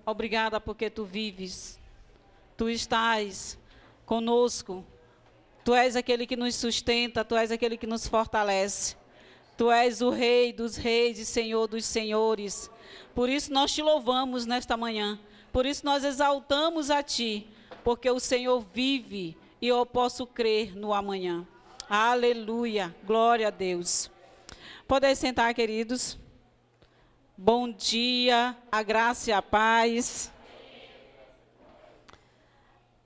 obrigada porque tu vives, tu estás conosco, tu és aquele que nos sustenta, tu és aquele que nos fortalece. Tu és o Rei dos reis e Senhor dos senhores. Por isso nós te louvamos nesta manhã. Por isso nós exaltamos a ti, porque o Senhor vive e eu posso crer no amanhã. Aleluia, glória a Deus. Podem sentar, queridos. Bom dia, a graça e a paz.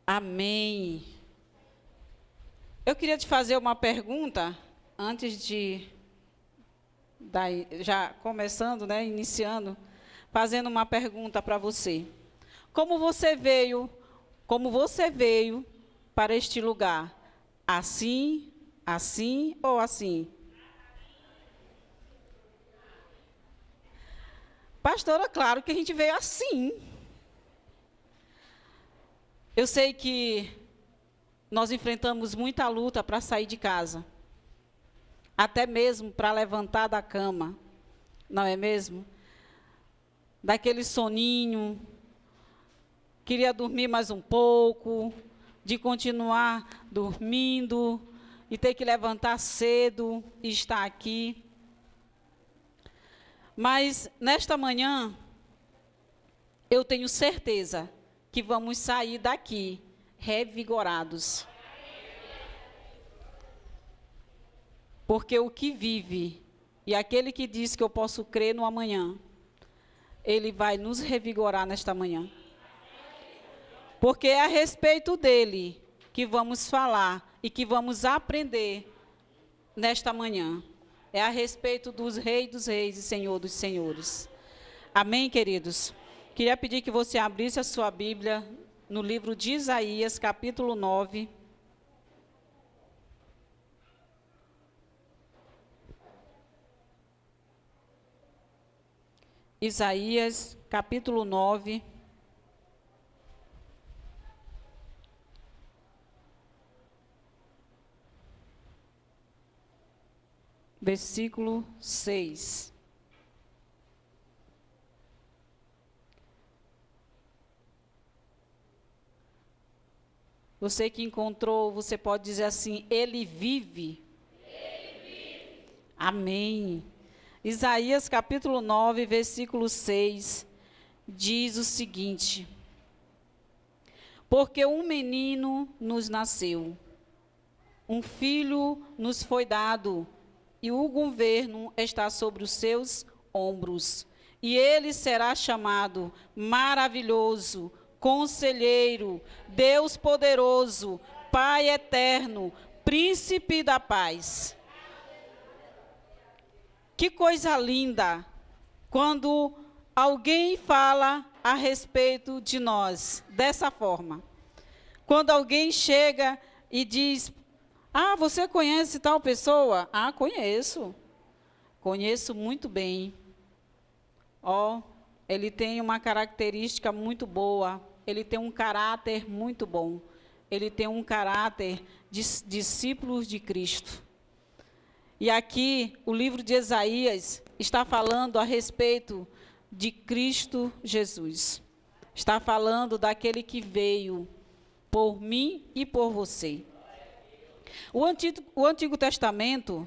Amém. Eu queria te fazer uma pergunta, antes de, já começando, iniciando, fazendo uma pergunta para você. Como você veio para este lugar? Assim, assim ou assim? Pastora, claro que a gente veio assim. Eu sei que nós enfrentamos muita luta para sair de casa. Até mesmo para levantar da cama. Não é mesmo? Daquele soninho. Queria dormir mais um pouco. De continuar dormindo. E ter que levantar cedo e estar aqui. Mas, nesta manhã, eu tenho certeza que vamos sair daqui revigorados. Porque o que vive, e aquele que diz que eu posso crer no amanhã, ele vai nos revigorar nesta manhã. Porque é a respeito dele que vamos falar e que vamos aprender nesta manhã. É a respeito dos reis e Senhor dos senhores. Amém, queridos? Queria pedir que você abrisse a sua Bíblia no livro de Isaías, capítulo 9. Isaías, capítulo 9. Versículo 6. Você que encontrou, você pode dizer assim: Ele vive. Ele vive. Amém. Isaías capítulo 9, versículo 6, diz o seguinte: Porque um menino nos nasceu, um filho nos foi dado, e o governo está sobre os seus ombros. E ele será chamado Maravilhoso, Conselheiro, Deus Poderoso, Pai Eterno, Príncipe da Paz. Que coisa linda quando alguém fala a respeito de nós dessa forma. Quando alguém chega e diz: ah, você conhece tal pessoa? Ah, conheço. Conheço muito bem. Ele tem uma característica muito boa. Ele tem um caráter muito bom. Ele tem um caráter de discípulos de Cristo. E aqui, o livro de Isaías está falando a respeito de Cristo Jesus. Está falando daquele que veio por mim e por você. O Antigo Testamento,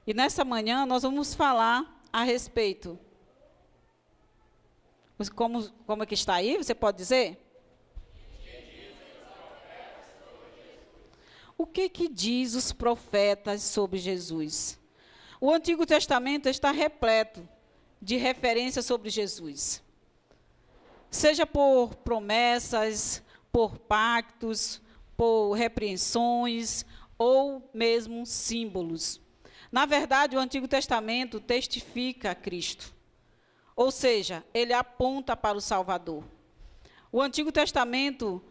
e nessa manhã nós vamos falar a respeito. Como é que está aí? Você pode dizer? O que diz os profetas sobre Jesus? O Antigo Testamento está repleto de referências sobre Jesus. Seja por promessas, por pactos, por repreensões, ou mesmo símbolos. Na verdade, o Antigo Testamento testifica a Cristo. Ou seja, ele aponta para o Salvador. O Antigo Testamento,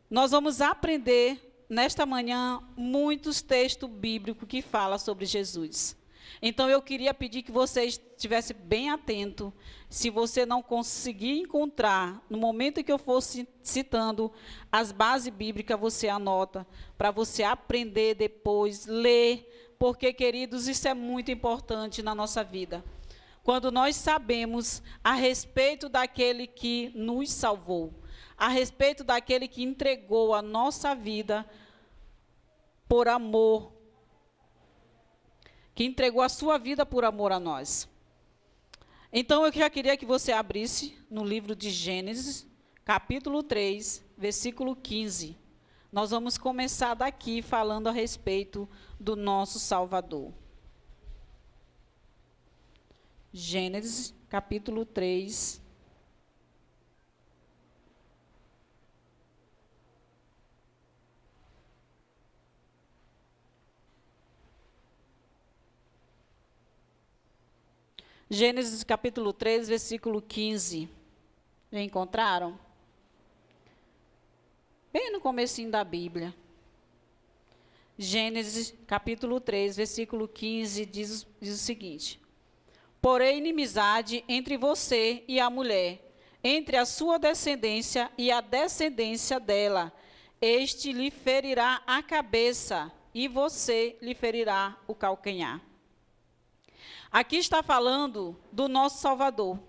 nós vamos aprender nesta manhã muitos textos bíblicos que falam sobre Jesus. Então, eu queria pedir que você estivesse bem atento. Se você não conseguir encontrar, no momento em que eu for citando as bases bíblicas, você anota, para você aprender depois, ler, porque, queridos, isso é muito importante na nossa vida. quando nós sabemos a respeito daquele que nos salvou, a respeito daquele que entregou a nossa vida por amor, que entregou a sua vida por amor a nós. Então, eu já queria que você abrisse no livro de Gênesis, capítulo 3, versículo 15. Nós vamos começar daqui falando a respeito do nosso Salvador. Gênesis, capítulo 3. Gênesis, capítulo 3, versículo 15. Já encontraram? Bem no comecinho da Bíblia. Gênesis, capítulo 3, versículo 15, diz o seguinte: porém, inimizade entre você e a mulher, entre a sua descendência e a descendência dela. Este lhe ferirá a cabeça, e você lhe ferirá o calcanhar. Aqui está falando do nosso Salvador.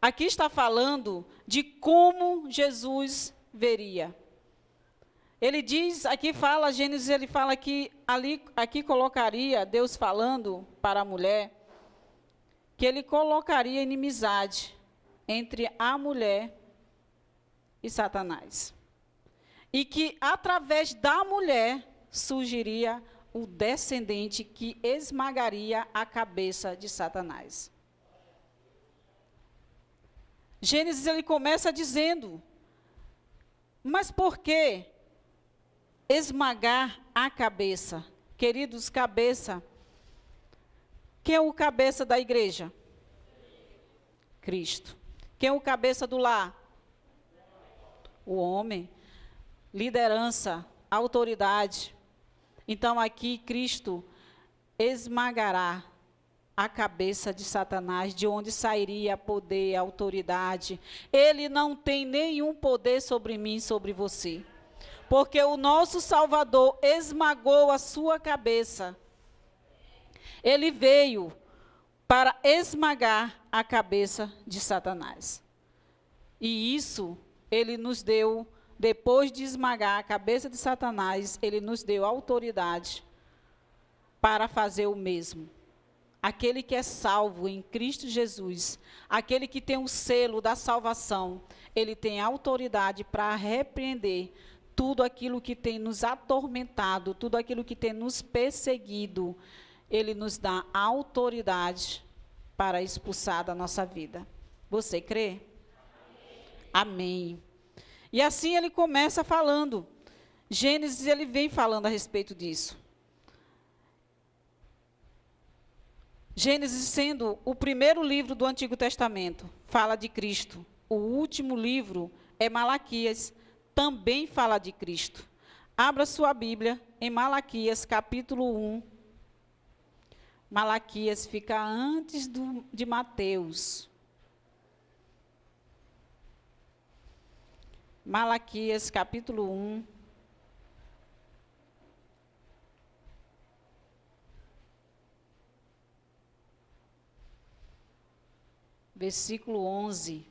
Aqui está falando de como Jesus veria. Ele diz, aqui fala, Gênesis, ele fala que aqui colocaria, Deus falando para a mulher, que ele colocaria inimizade entre a mulher e Satanás. E que através da mulher surgiria o descendente que esmagaria a cabeça de Satanás. Gênesis, ele começa dizendo, mas por que esmagar a cabeça? Queridos, cabeça. Quem é o cabeça da igreja? Cristo. Quem é o cabeça do lar? O homem. Liderança, autoridade. Então, aqui, Cristo esmagará a cabeça de Satanás, de onde sairia poder, autoridade. Ele não tem nenhum poder sobre mim, sobre você. Porque o nosso Salvador esmagou a sua cabeça. Ele veio para esmagar a cabeça de Satanás. E isso ele nos deu. Depois de esmagar a cabeça de Satanás, ele nos deu autoridade para fazer o mesmo. Aquele que é salvo em Cristo Jesus, aquele que tem o selo da salvação, ele tem autoridade para repreender tudo aquilo que tem nos atormentado, tudo aquilo que tem nos perseguido. Ele nos dá autoridade para expulsar da nossa vida. Você crê? Amém. E assim ele começa falando. Gênesis, ele vem falando a respeito disso. Gênesis, sendo o primeiro livro do Antigo Testamento, fala de Cristo. O último livro é Malaquias, também fala de Cristo. Abra sua Bíblia em Malaquias, capítulo 1. Malaquias fica antes de Mateus. Malaquias, capítulo 1. Versículo 11.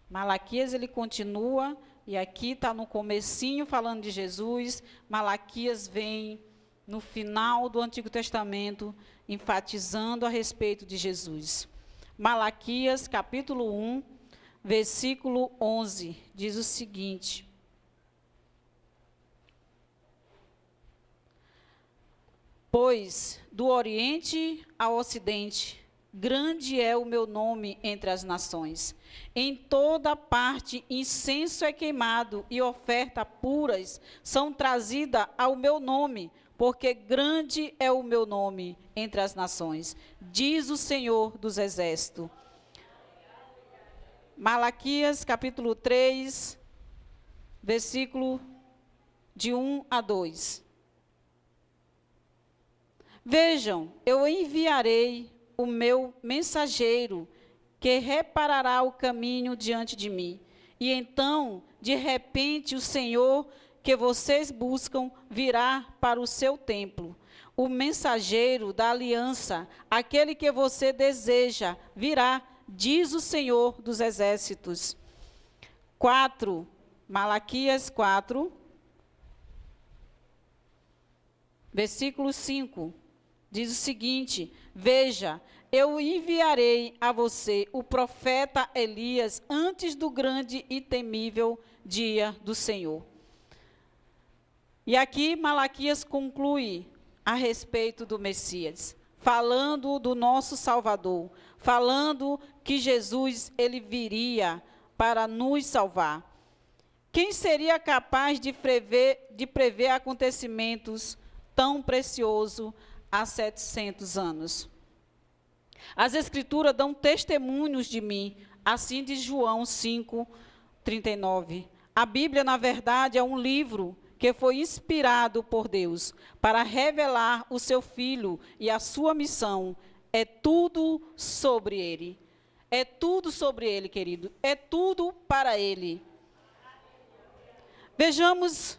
Malaquias, ele continua, e aqui está no comecinho falando de Jesus. Malaquias vem no final do Antigo Testamento, enfatizando a respeito de Jesus. Malaquias, capítulo 1, versículo 11, diz o seguinte: pois do Oriente ao Ocidente, grande é o meu nome entre as nações. Em toda parte incenso é queimado e ofertas puras são trazidas ao meu nome, porque grande é o meu nome entre as nações, diz o Senhor dos Exércitos. Malaquias, capítulo 3, versículo de 1 a 2. Vejam, eu enviarei o meu mensageiro, que reparará o caminho diante de mim. E então, de repente, o Senhor, que vocês buscam virá para o seu templo. O mensageiro da aliança, aquele que você deseja, virá, diz o Senhor dos Exércitos. 4, Malaquias 4, versículo 5, diz o seguinte: veja, eu enviarei a você o profeta Elias antes do grande e temível dia do Senhor. E aqui Malaquias conclui a respeito do Messias, falando do nosso Salvador, falando que Jesus, ele viria para nos salvar. Quem seria capaz de prever acontecimentos tão preciosos há 700 anos? As Escrituras dão testemunhos de mim, assim diz João 5:39. A Bíblia, na verdade, é um livro que foi inspirado por Deus para revelar o seu Filho e a sua missão. É tudo sobre ele. É tudo sobre ele, querido. É tudo para ele. Vejamos,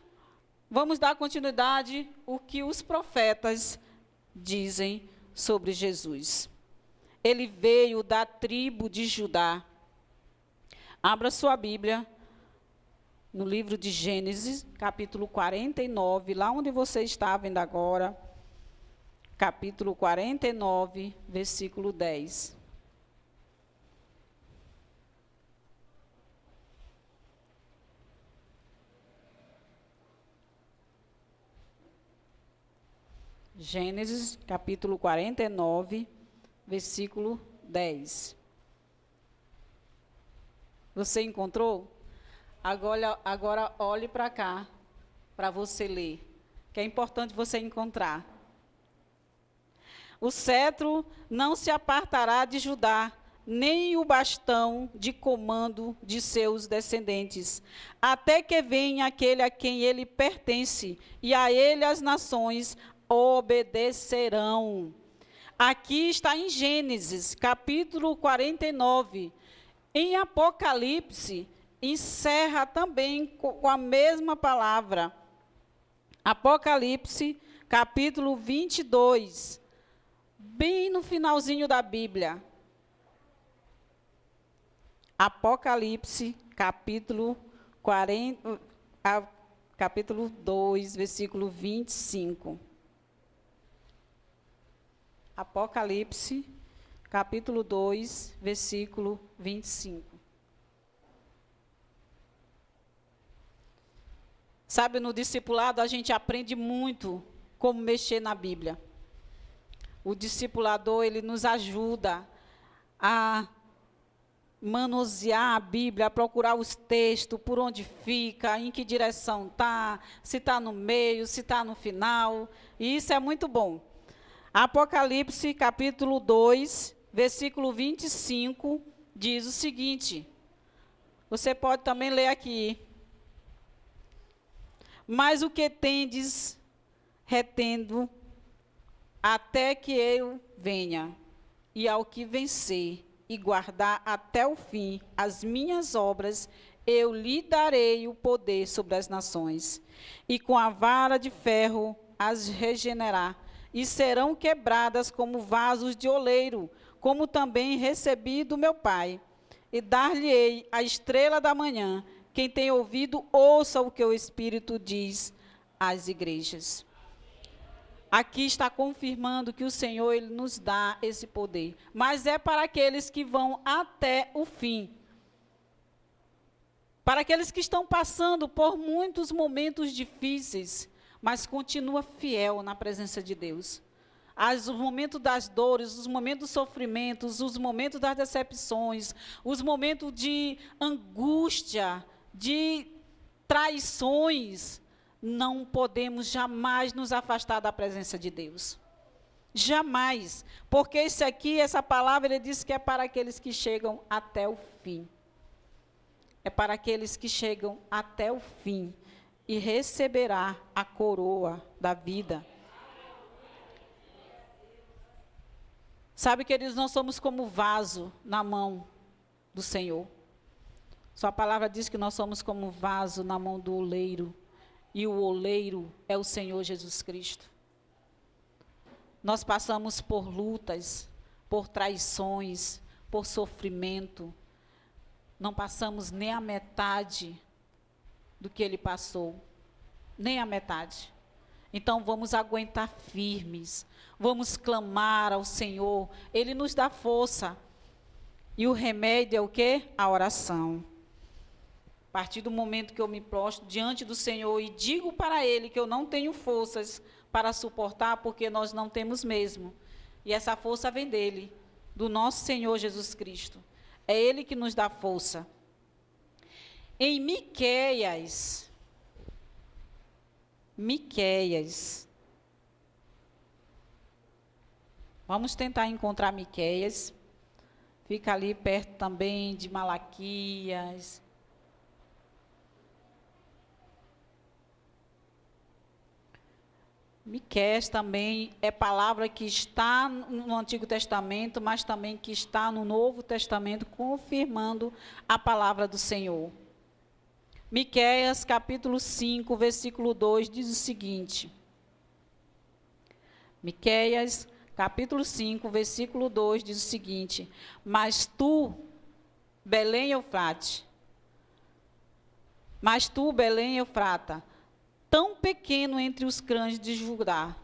vamos dar continuidade ao que os profetas dizem sobre Jesus. Ele veio da tribo de Judá. Abra sua Bíblia no livro de Gênesis, capítulo 49, lá onde você está vendo agora, capítulo 49, versículo 10. Gênesis, capítulo 49, versículo 10. Você encontrou? Agora olhe para cá, para você ler, que é importante você encontrar. O cetro não se apartará de Judá, nem o bastão de comando de seus descendentes, até que venha aquele a quem ele pertence, e a ele as nações obedecerão. Aqui está em Gênesis, capítulo 49. Em Apocalipse, encerra também com a mesma palavra. Apocalipse, capítulo 22, bem no finalzinho da Bíblia. Apocalipse, capítulo 2, versículo 25. Apocalipse, capítulo 2, versículo 25. Sabe, no discipulado a gente aprende muito como mexer na Bíblia. O discipulador, ele nos ajuda a manusear a Bíblia, a procurar os textos, por onde fica, em que direção está, se está no meio, se está no final. E isso é muito bom. Apocalipse, capítulo 2, versículo 25, diz o seguinte. Você pode também ler aqui. Mas o que tendes retendo até que eu venha, e ao que vencer e guardar até o fim as minhas obras, eu lhe darei o poder sobre as nações, e com a vara de ferro as regenerar, e serão quebradas como vasos de oleiro, como também recebi do meu Pai. E dar-lhe-ei a estrela da manhã. Quem tem ouvido, ouça o que o Espírito diz às igrejas. Aqui está confirmando que o Senhor, ele nos dá esse poder. Mas é para aqueles que vão até o fim. Para aqueles que estão passando por muitos momentos difíceis, mas continua fiel na presença de Deus. Os momentos das dores, os momentos dos sofrimentos, os momentos das decepções, os momentos de angústia, de traições, não podemos jamais nos afastar da presença de Deus. Jamais. Porque essa palavra, ele diz que é para aqueles que chegam até o fim. É para aqueles que chegam até o fim e receberá a coroa da vida. Sabe, queridos, nós somos como vaso na mão do Senhor. Sua palavra diz que nós somos como vaso na mão do oleiro. e o oleiro é o Senhor Jesus Cristo. Nós passamos por lutas, por traições, por sofrimento. Não passamos nem a metade do que ele passou, nem a metade. Então vamos aguentar firmes, vamos clamar ao Senhor, Ele nos dá força. E o remédio é o quê? A oração. A partir do momento que eu me prostro diante do Senhor e digo para Ele que eu não tenho forças para suportar, porque nós não temos mesmo. E essa força vem dEle, do nosso Senhor Jesus Cristo. É Ele que nos dá força. Em Miqueias, vamos tentar encontrar Miqueias. Fica ali perto também de Malaquias. Miqueias também é palavra que está no Antigo Testamento, mas também que está no Novo Testamento, confirmando a palavra do Senhor. Miqueias, capítulo 5, versículo 2, diz o seguinte. Miqueias, capítulo 5, versículo 2, diz o seguinte: Mas tu, Belém Eufrata, tão pequeno entre os cães de Judá,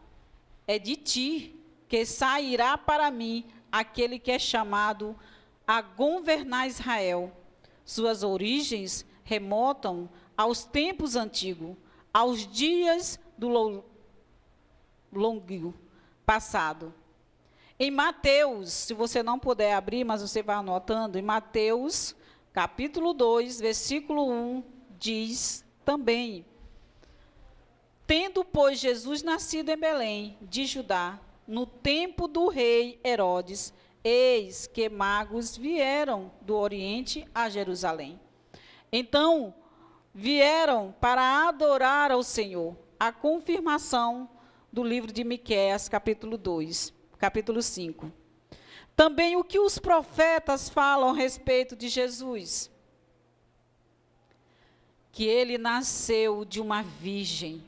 é de ti que sairá para mim aquele que é chamado a governar Israel. Suas origens remontam aos tempos antigos, aos dias do longo passado. Em Mateus, se você não puder abrir, mas você vai anotando, em Mateus, capítulo 2, versículo 1, diz também: Tendo, pois, Jesus nascido em Belém, de Judá, no tempo do rei Herodes, eis que magos vieram do Oriente a Jerusalém. Então, vieram para adorar ao Senhor. A confirmação do livro de Miqueias, capítulo 5. Também o que os profetas falam a respeito de Jesus. Que ele nasceu de uma virgem.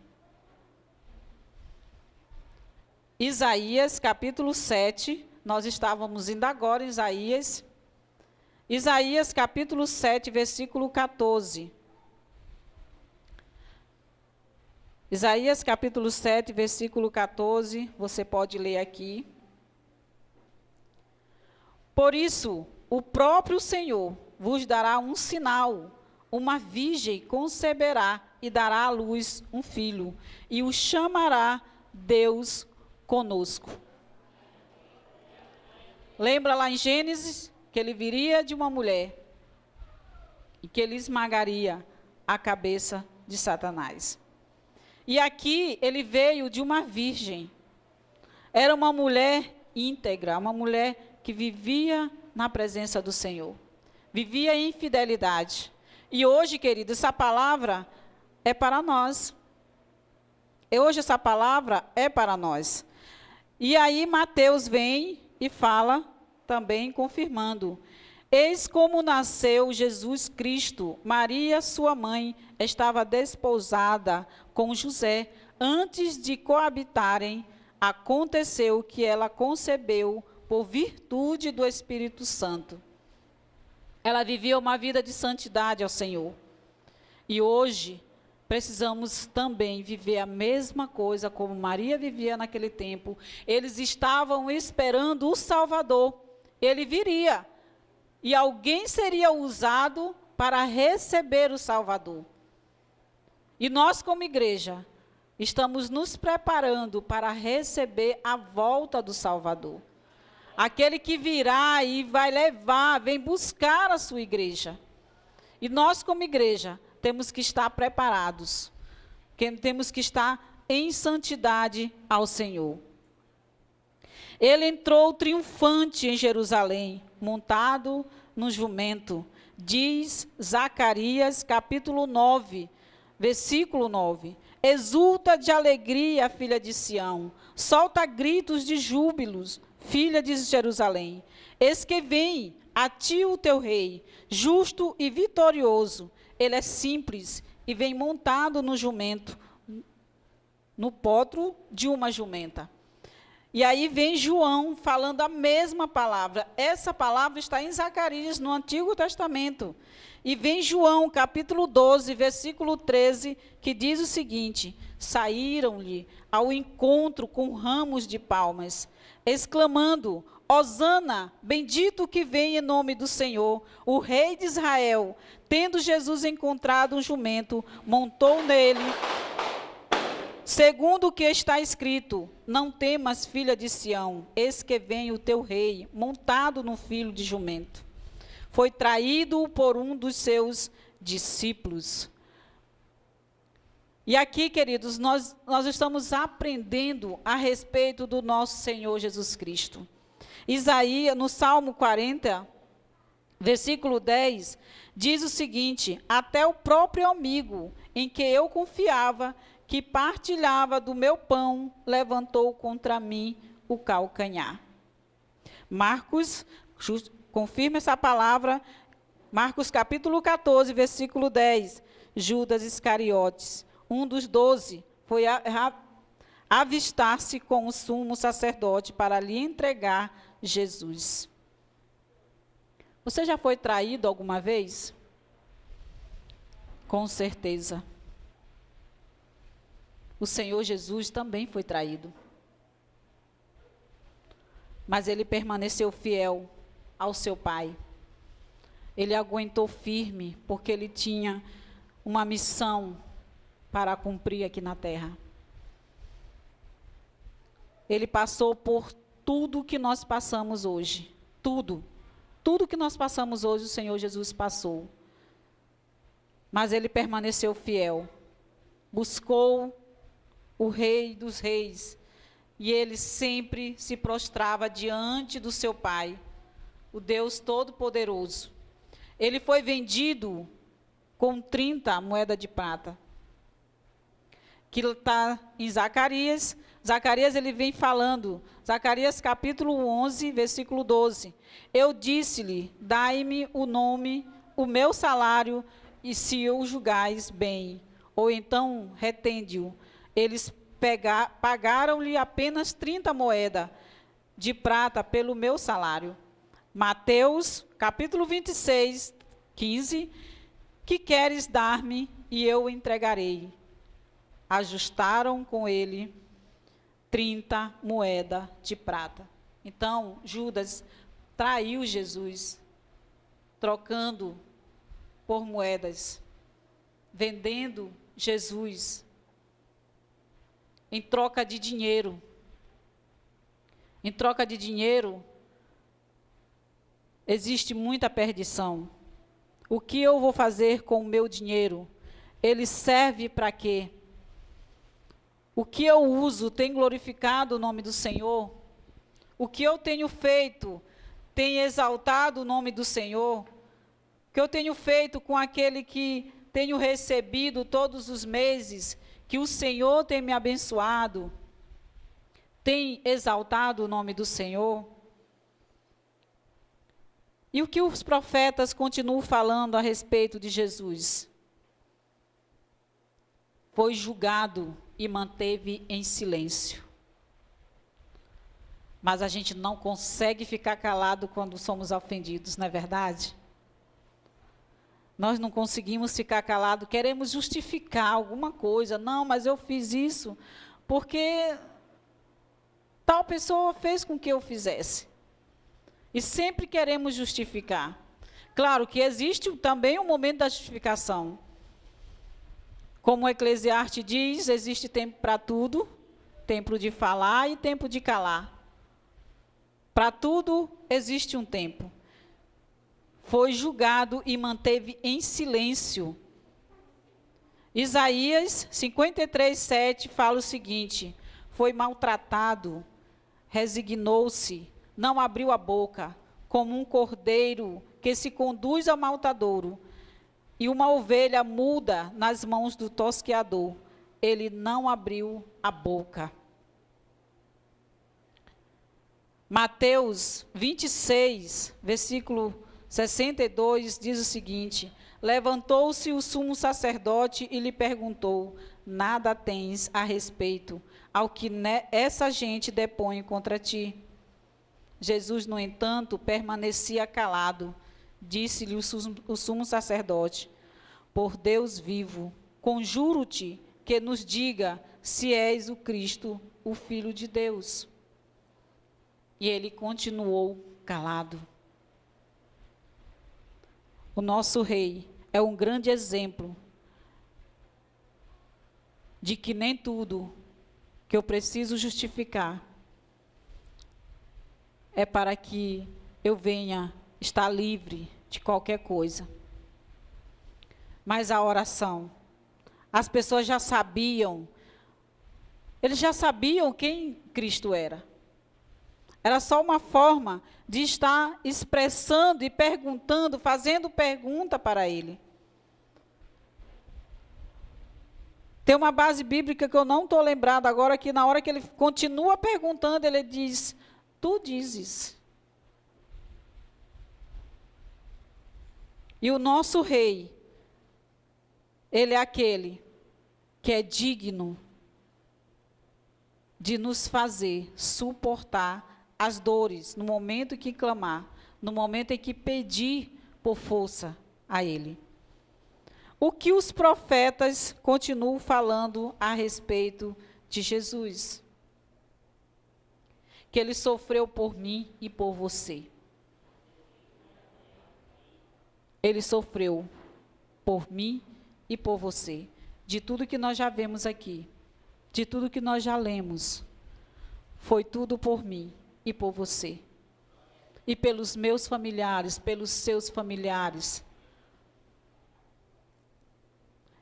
Isaías, capítulo 7, nós estávamos indo agora em Isaías. Isaías, capítulo 7, versículo 14. Isaías, capítulo 7, versículo 14, você pode ler aqui. Por isso, o próprio Senhor vos dará um sinal, uma virgem conceberá e dará à luz um filho, e o chamará Deus conosco. Lembra lá em Gênesis que ele viria de uma mulher e que ele esmagaria a cabeça de Satanás. E aqui ele veio de uma virgem. Era uma mulher íntegra, uma mulher que vivia na presença do Senhor. Vivia em fidelidade. E hoje, querido, essa palavra é para nós. E hoje essa palavra é para nós. E aí Mateus vem e fala também confirmando: Eis como nasceu Jesus Cristo. Maria, sua mãe, estava desposada com José. Antes de coabitarem, aconteceu que ela concebeu por virtude do Espírito Santo. Ela vivia uma vida de santidade ao Senhor. E hoje precisamos também viver a mesma coisa como Maria vivia naquele tempo. Eles estavam esperando o Salvador. Ele viria. E alguém seria usado para receber o Salvador. E nós, como igreja, estamos nos preparando para receber a volta do Salvador. Aquele que virá e vai levar, vem buscar a sua igreja. E nós, como igreja, temos que estar preparados. Temos que estar em santidade ao Senhor. Ele entrou triunfante em Jerusalém, montado no jumento. Diz Zacarias, capítulo 9, versículo 9. Exulta de alegria, filha de Sião. Solta gritos de júbilos, filha de Jerusalém. Eis que vem a ti o teu rei, justo e vitorioso. Ele é simples e vem montado no jumento, no potro de uma jumenta. E aí vem João falando a mesma palavra. Essa palavra está em Zacarias, no Antigo Testamento. E vem João, capítulo 12, versículo 13, que diz o seguinte: saíram-lhe ao encontro com ramos de palmas, exclamando: Hosana, bendito que vem em nome do Senhor, o Rei de Israel. Tendo Jesus encontrado um jumento, montou nele, segundo o que está escrito: não temas, filha de Sião, eis que vem o teu rei, montado no filho de jumento. Foi traído por um dos seus discípulos. E aqui, queridos, nós estamos aprendendo a respeito do nosso Senhor Jesus Cristo. Isaías, no Salmo 40, versículo 10, diz o seguinte: até o próprio amigo em que eu confiava, que partilhava do meu pão, levantou contra mim o calcanhar. Marcos, confirma essa palavra, Marcos capítulo 14, versículo 10, Judas Iscariotes, um dos 12, foi avistar-se com o sumo sacerdote para lhe entregar Jesus. Você já foi traído alguma vez? Com certeza. O Senhor Jesus também foi traído. Mas ele permaneceu fiel ao seu Pai. Ele aguentou firme, porque ele tinha uma missão para cumprir aqui na terra. Ele passou por tudo que nós passamos hoje. Tudo. Tudo que nós passamos hoje, o Senhor Jesus passou. Mas ele permaneceu fiel. Buscou o Rei dos Reis. E ele sempre se prostrava diante do seu Pai, o Deus Todo-Poderoso. Ele foi vendido com 30 moedas de prata. Que está em Zacarias. Zacarias, ele vem falando, Zacarias capítulo 11, versículo 12. Eu disse-lhe, dai-me o nome, o meu salário, e se o julgais bem, ou então retende-o. Eles pagaram-lhe apenas 30 moedas de prata pelo meu salário. Mateus, capítulo 26, 15. Que queres dar-me, e eu entregarei. Ajustaram com ele 30 moedas de prata. Então, Judas traiu Jesus, trocando por moedas, vendendo Jesus em troca de dinheiro. Em troca de dinheiro, existe muita perdição. O que eu vou fazer com o meu dinheiro? Ele serve para quê? O que eu uso tem glorificado o nome do Senhor? O que eu tenho feito tem exaltado o nome do Senhor? O que eu tenho feito com aquele que tenho recebido todos os meses, que o Senhor tem me abençoado, tem exaltado o nome do Senhor? E o que os profetas continuam falando a respeito de Jesus? Foi julgado e manteve em silêncio. Mas a gente não consegue ficar calado quando somos ofendidos, não é verdade? Nós não conseguimos ficar calado, queremos justificar alguma coisa. Não, mas eu fiz isso porque tal pessoa fez com que eu fizesse. E sempre queremos justificar. Claro que existe também um momento da justificação. Como o Eclesiastes diz, existe tempo para tudo, tempo de falar e tempo de calar. Para tudo existe um tempo. Foi julgado e manteve em silêncio. Isaías 53:7 fala o seguinte: foi maltratado, resignou-se, não abriu a boca, como um cordeiro que se conduz ao matadouro, e uma ovelha muda nas mãos do tosqueador. Ele não abriu a boca. Mateus 26, versículo 62, diz o seguinte: levantou-se o sumo sacerdote e lhe perguntou: nada tens a respeito ao que essa gente depõe contra ti. Jesus, no entanto, permanecia calado. Disse-lhe o sumo sacerdote: por Deus vivo, conjuro-te que nos diga se és o Cristo, o Filho de Deus. E ele continuou calado. O nosso rei é um grande exemplo de que nem tudo que eu preciso justificar é para que eu venha estar livre de qualquer coisa. Mas a oração, as pessoas já sabiam, eles já sabiam quem Cristo era. Era só uma forma de estar expressando e perguntando, fazendo pergunta para ele. Tem uma base bíblica que eu não estou lembrado agora, que na hora que ele continua perguntando, ele diz: tu dizes. E o nosso rei, ele é aquele que é digno de nos fazer suportar as dores no momento em que clamar, no momento em que pedir por força a ele. O que os profetas continuam falando a respeito de Jesus? Que ele sofreu por mim e por você. Ele sofreu por mim e por você. De tudo que nós já vemos aqui, de tudo que nós já lemos, foi tudo por mim e por você. E pelos meus familiares, pelos seus familiares.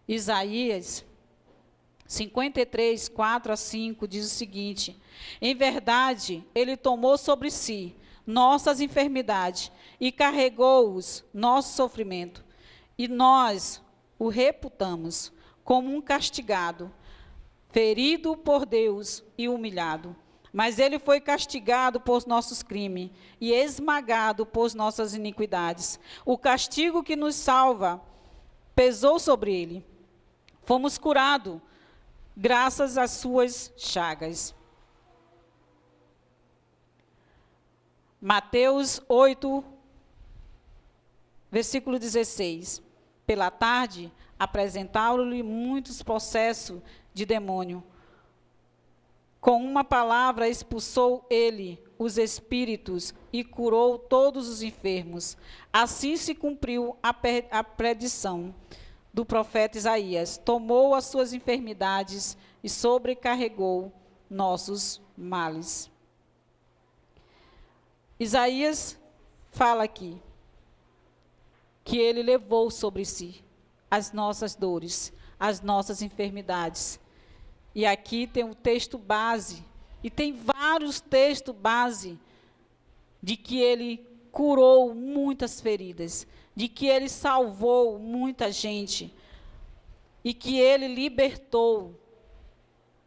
Isaías 53, 4 a 5 diz o seguinte: em verdade, ele tomou sobre si nossas enfermidades e carregou-os nosso sofrimento. E nós o reputamos como um castigado, ferido por Deus e humilhado. Mas ele foi castigado por nossos crimes e esmagado por nossas iniquidades. O castigo que nos salva pesou sobre ele. Fomos curados graças às suas chagas. Mateus 8, versículo 16. Pela tarde, apresentaram-lhe muitos possessos de demônio. Com uma palavra expulsou ele os espíritos e curou todos os enfermos. Assim se cumpriu a predição do profeta Isaías: tomou as suas enfermidades e sobrecarregou nossos males. Isaías fala aqui que ele levou sobre si as nossas dores, as nossas enfermidades. E aqui tem um texto base, e tem vários textos base, de que ele curou muitas feridas, de que ele salvou muita gente, e que ele libertou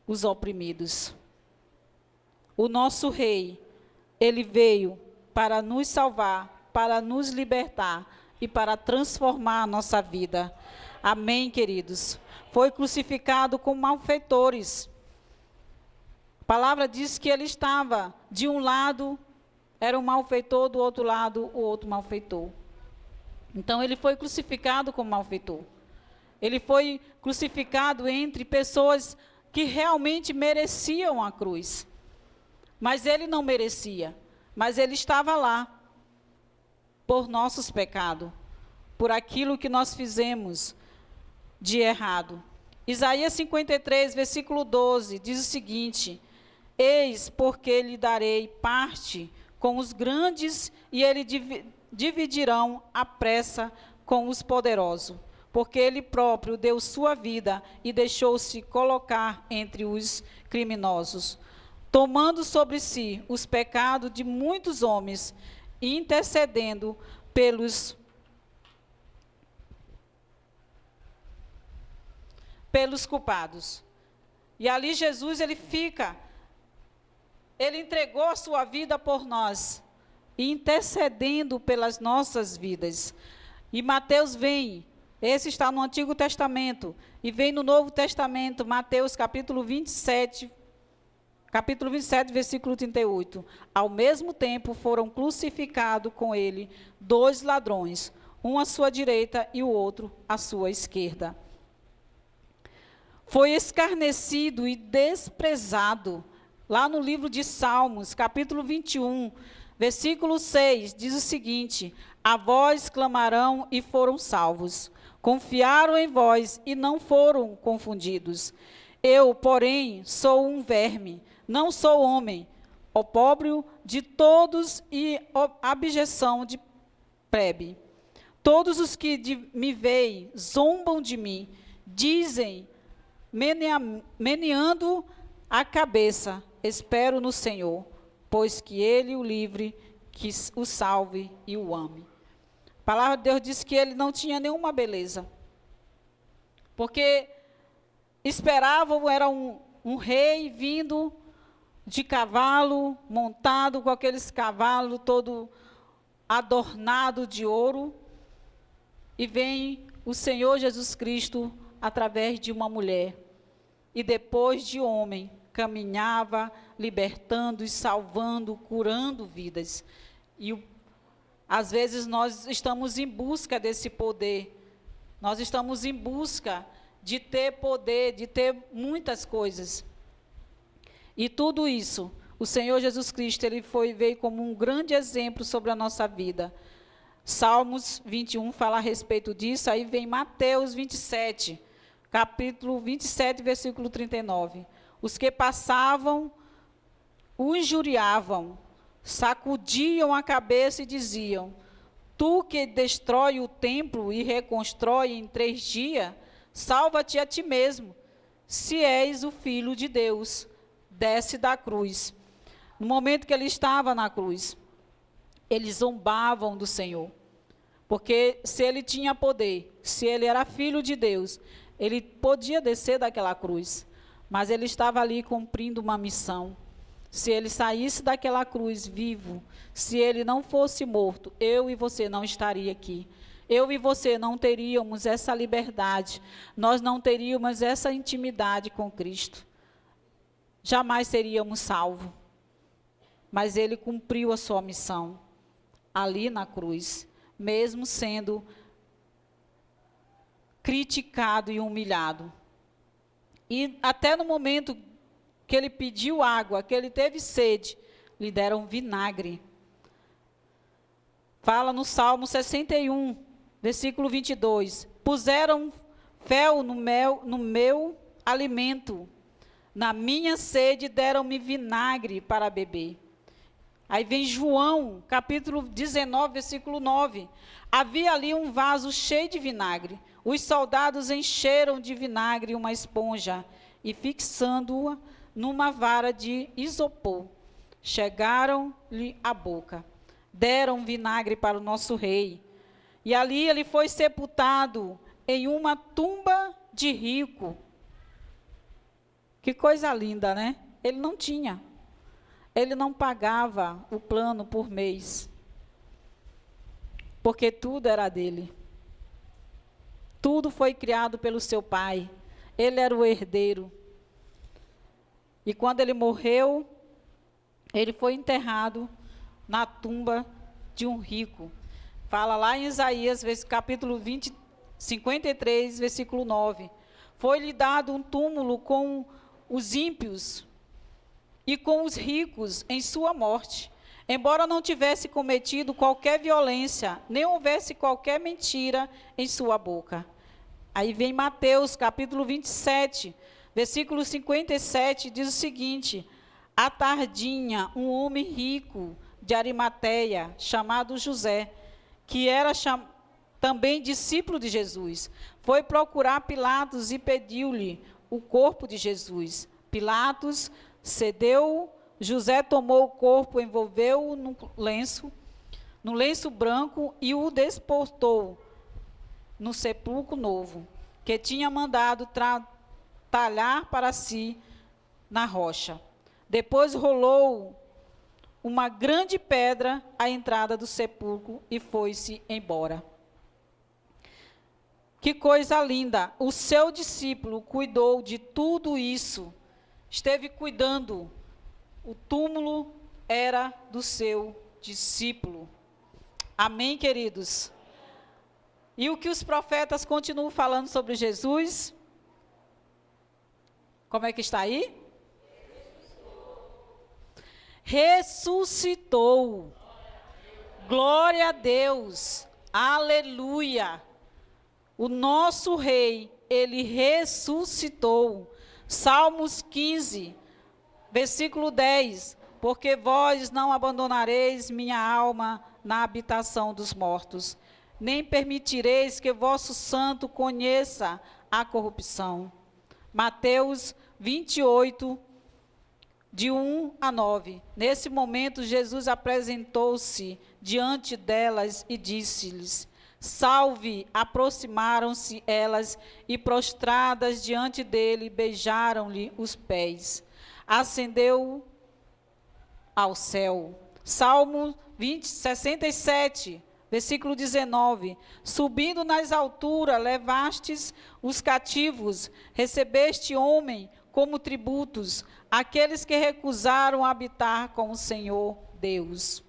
os oprimidos. O nosso rei, ele veio para nos salvar, para nos libertar e para transformar a nossa vida. Amém, queridos? Foi crucificado com malfeitores. A palavra diz que ele estava, de um lado, era um malfeitor, do outro lado, o outro malfeitor. Então, ele foi crucificado como malfeitor. Ele foi crucificado entre pessoas que realmente mereciam a cruz. Mas ele não merecia. Mas ele estava lá por nossos pecados, por aquilo que nós fizemos de errado. Isaías 53, versículo 12, diz o seguinte: eis porque lhe darei parte com os grandes, e ele dividirão a pressa com os poderosos, porque ele próprio deu sua vida e deixou-se colocar entre os criminosos, tomando sobre si os pecados de muitos homens, e intercedendo pelos culpados. E ali Jesus, ele entregou a sua vida por nós, intercedendo pelas nossas vidas. E Mateus vem Esse está no Antigo Testamento. E vem no Novo Testamento, Mateus capítulo 27, versículo 38. Ao mesmo tempo foram crucificados com ele 2 ladrões, um à sua direita e o outro à sua esquerda. Foi escarnecido e desprezado. Lá no livro de Salmos, capítulo 21, versículo 6, diz o seguinte: a vós clamarão e foram salvos. Confiaram em vós e não foram confundidos. Eu, porém, sou um verme, não sou homem, opróbrio de todos e abjeção de plebe. Todos os que me veem zombam de mim, dizem, meneando a cabeça, espero no Senhor, pois que Ele o livre, que o salve e o ame. A palavra de Deus diz que ele não tinha nenhuma beleza, porque esperavam, era um rei vindo de cavalo, montado com aqueles cavalos todo adornado de ouro, e vem o Senhor Jesus Cristo através de uma mulher, e depois de homem, caminhava libertando e salvando, curando vidas. E às vezes nós estamos em busca desse poder, nós estamos em busca de ter poder, de ter muitas coisas. E tudo isso, o Senhor Jesus Cristo, ele veio como um grande exemplo sobre a nossa vida. Salmos 21 fala a respeito disso, aí vem Mateus 27, capítulo 27, versículo 39. Os que passavam o injuriavam, sacudiam a cabeça e diziam: tu que destrói o templo e reconstrói em 3 dias, salva-te a ti mesmo, se és o Filho de Deus, desce da cruz. No momento que ele estava na cruz, eles zombavam do Senhor, porque se ele tinha poder, se ele era Filho de Deus, ele podia descer daquela cruz, mas ele estava ali cumprindo uma missão. Se ele saísse daquela cruz vivo, se ele não fosse morto, eu e você não estaria aqui. Eu e você não teríamos essa liberdade, nós não teríamos essa intimidade com Cristo. Jamais seríamos salvos. Mas ele cumpriu a sua missão ali na cruz, mesmo sendo criticado e humilhado. E até no momento que ele pediu água, que ele teve sede, lhe deram vinagre. Fala no Salmo 61, versículo 22. Puseram fel no meu alimento, na minha sede deram-me vinagre para beber. Aí vem João, capítulo 19, versículo 9. Havia ali um vaso cheio de vinagre. Os soldados encheram de vinagre uma esponja e, fixando-a numa vara de isopor, chegaram-lhe à boca. Deram vinagre para o nosso rei. E ali ele foi sepultado em uma tumba de rico. Que coisa linda, né? Ele não tinha. Ele não pagava o plano por mês, porque tudo era dele. Tudo foi criado pelo seu pai. Ele era o herdeiro. E quando ele morreu, ele foi enterrado na tumba de um rico. Fala lá em Isaías, capítulo 53, versículo 9. Foi-lhe dado um túmulo com os ímpios e com os ricos em sua morte, embora não tivesse cometido qualquer violência, nem houvesse qualquer mentira em sua boca. Aí vem Mateus, capítulo 27, versículo 57, diz o seguinte: à tardinha, um homem rico de Arimateia, chamado José, que era também discípulo de Jesus, foi procurar Pilatos e pediu-lhe o corpo de Jesus. Pilatos cedeu, José tomou o corpo, envolveu-o no lenço branco e o desportou no sepulcro novo, que tinha mandado talhar para si na rocha. Depois rolou uma grande pedra à entrada do sepulcro e foi-se embora. Que coisa linda! O seu discípulo cuidou de tudo isso. Esteve cuidando. O túmulo era do seu discípulo. Amém, queridos? E o que os profetas continuam falando sobre Jesus? Como é que está aí? Ressuscitou. Glória a Deus. Aleluia. O nosso rei, ele ressuscitou. Salmos 15, versículo 10. Porque vós não abandonareis minha alma na habitação dos mortos, nem permitireis que vosso santo conheça a corrupção. Mateus 28, de 1 a 9. Nesse momento, Jesus apresentou-se diante delas e disse-lhes: Salve! Aproximaram-se elas e, prostradas diante dele, beijaram-lhe os pés. Ascendeu ao céu. Salmo 67, versículo 19. Subindo nas alturas, levastes os cativos, recebeste homem como tributos, aqueles que recusaram habitar com o Senhor Deus.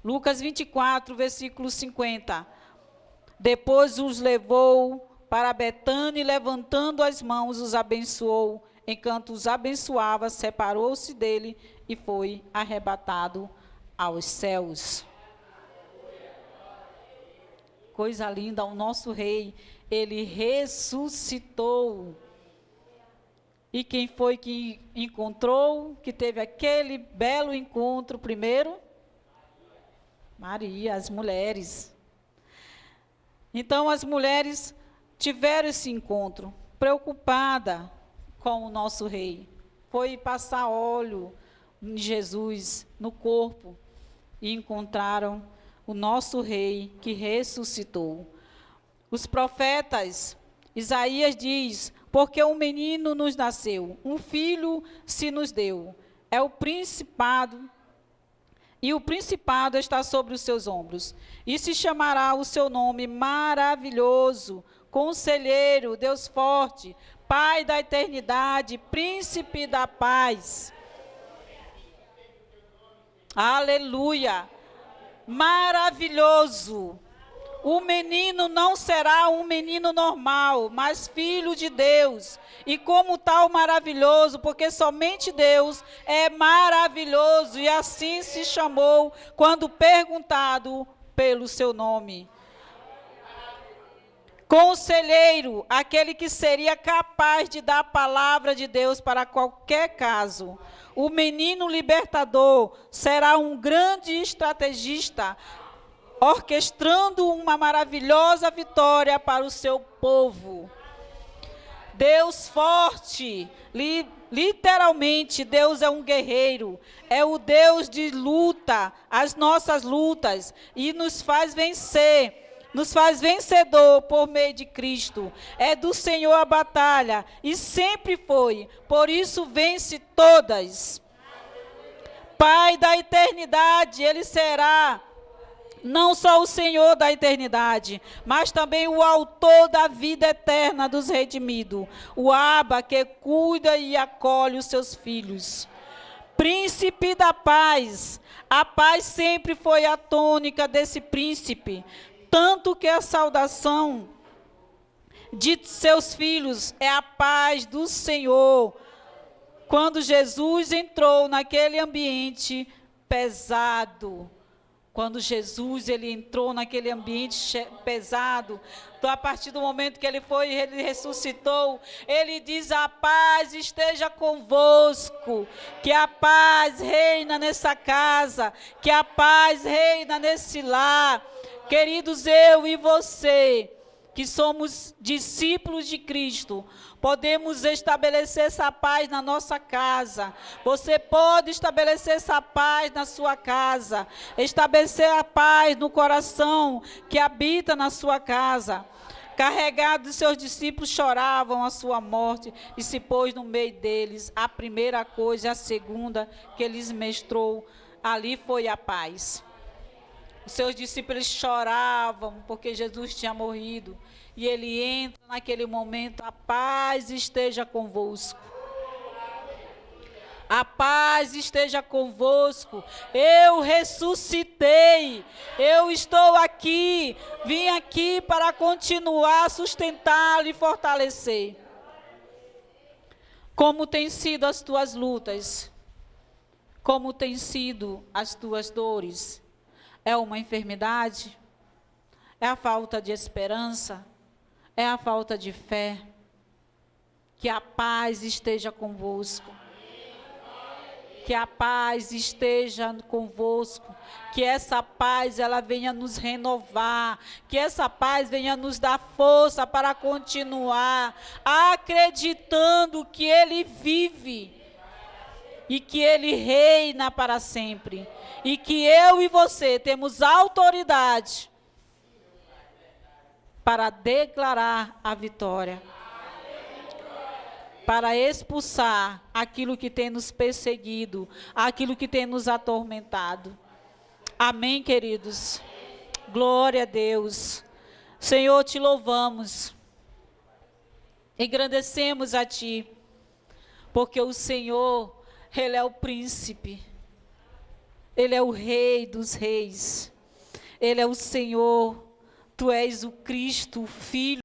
Lucas 24, versículo 50. Depois os levou para Betânia e, levantando as mãos, os abençoou. Enquanto os abençoava, separou-se dele e foi arrebatado aos céus. Coisa linda, o nosso rei, ele ressuscitou. E quem foi que encontrou, que teve aquele belo encontro primeiro? Maria, as mulheres. Então, as mulheres tiveram esse encontro, preocupada com o nosso rei. Foi passar óleo em Jesus, no corpo, e encontraram o nosso rei que ressuscitou. Os profetas, Isaías diz: porque um menino nos nasceu, um filho se nos deu, é o principado, e o principado está sobre os seus ombros, e se chamará o seu nome Maravilhoso, Conselheiro, Deus Forte, Pai da Eternidade, Príncipe da Paz. Aleluia! Maravilhoso! O menino não será um menino normal, mas filho de Deus. E como tal maravilhoso, porque somente Deus é maravilhoso. E assim se chamou quando perguntado pelo seu nome. Conselheiro, aquele que seria capaz de dar a palavra de Deus para qualquer caso. O menino libertador será um grande estrategista, orquestrando uma maravilhosa vitória para o seu povo. Deus forte, literalmente, Deus é um guerreiro, é o Deus de luta, as nossas lutas, e nos faz vencer. Nos faz vencedor por meio de Cristo. É do Senhor a batalha, e sempre foi, por isso vence todas. Pai da eternidade, Ele será não só o Senhor da eternidade, mas também o autor da vida eterna dos redimidos. O Abba que cuida e acolhe os seus filhos. Príncipe da paz. A paz sempre foi a tônica desse príncipe. Tanto que a saudação de seus filhos é a paz do Senhor. Quando Jesus entrou naquele ambiente pesado, quando Jesus ele entrou naquele ambiente pesado, então, a partir do momento que ele ressuscitou, ele diz: a paz esteja convosco, que a paz reina nessa casa, que a paz reina nesse lar. Queridos, eu e você, que somos discípulos de Cristo, podemos estabelecer essa paz na nossa casa. Você pode estabelecer essa paz na sua casa, estabelecer a paz no coração que habita na sua casa. Carregados, seus discípulos choravam a sua morte e se pôs no meio deles. A primeira coisa, a segunda que lhes mostrou ali foi a paz. Os seus discípulos choravam porque Jesus tinha morrido. E ele entra naquele momento: a paz esteja convosco. A paz esteja convosco. Eu ressuscitei. Eu estou aqui. Vim aqui para continuar a sustentá-lo e fortalecer. Como têm sido as tuas lutas? Como têm sido as tuas dores? É uma enfermidade? É a falta de esperança? É a falta de fé? Que a paz esteja convosco. Que a paz esteja convosco. Que essa paz ela venha nos renovar. Que essa paz venha nos dar força para continuar acreditando que Ele vive. E que Ele reina para sempre. E que eu e você temos autoridade para declarar a vitória. Para expulsar aquilo que tem nos perseguido, aquilo que tem nos atormentado. Amém, queridos? Glória a Deus. Senhor, te louvamos. Engrandecemos a Ti. Porque o Senhor, Ele é o príncipe. Ele é o Rei dos reis. Ele é o Senhor. Tu és o Cristo, o Filho.